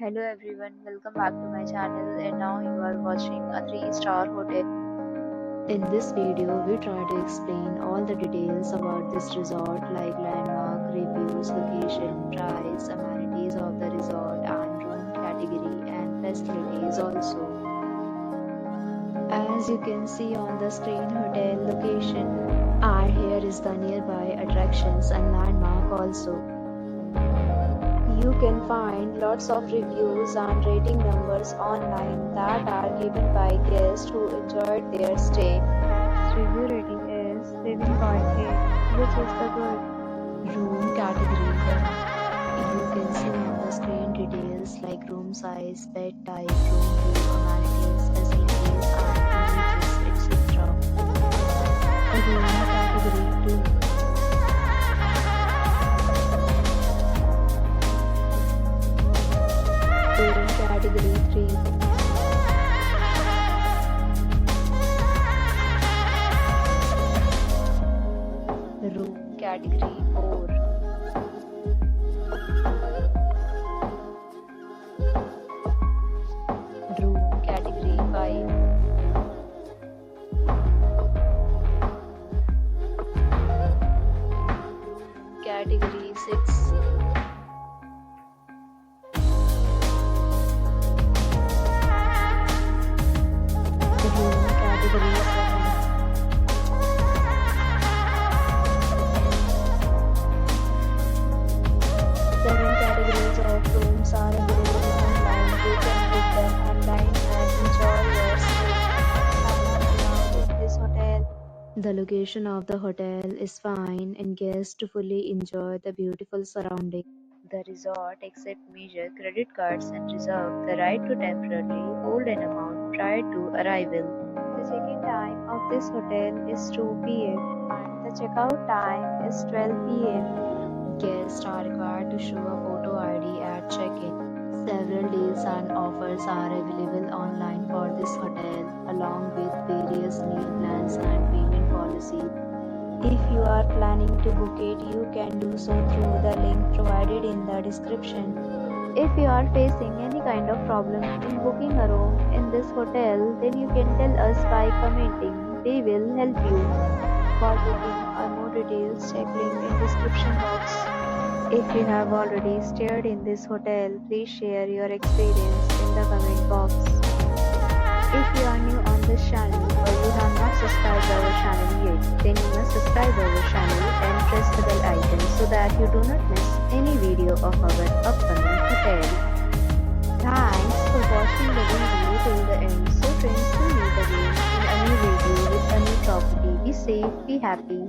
Hello everyone, welcome back to my channel and now you are watching a 3-star hotel. In this video, we try to explain all the details about this resort like landmark, reviews, location, price, amenities of the resort and room category and facilities also. As you can see on the screen, hotel location, and here is the nearby attractions and landmark also. You can find lots of reviews and rating numbers online that are given by guests who enjoyed their stay. Its review rating is 7.8, which is the good. Room category 1. You can see on the screen details like room size, bed type, room view, amenities, facilities, and images, etc. Room category 2. Room category 3. Room category 4. Room category 5. Category 6. Room category 7. Seven categories of rooms are available online. You can book them online and enjoy your stay. In this hotel, The location of the hotel is fine and guests to fully enjoy the beautiful surroundings. the resort accepts major credit cards and reserves the right to temporarily hold an amount prior to arrival. The check-in time of this hotel is 2 p.m. and the checkout time is 12 p.m. Guests are required to show a photo ID at check-in. Several deals and offers are available online for this hotel, along with various meal plans and payment policies. If you are planning to book it, you can do so through the link provided in the description. If you are facing any kind of problem in booking a room in this hotel, then you can tell us by commenting. We will help you. For booking or more details, check link in description box. If you have already stayed in this hotel, please share your experience in the comment box. If you are new on this channel or you have not subscribed our channel yet, then you must subscribe our channel and press the bell icon so that you do not miss any video of our upcoming hotel. Thanks for watching the video till the end. So friends, we'll meet again in a new video with a new property. Be safe, be happy.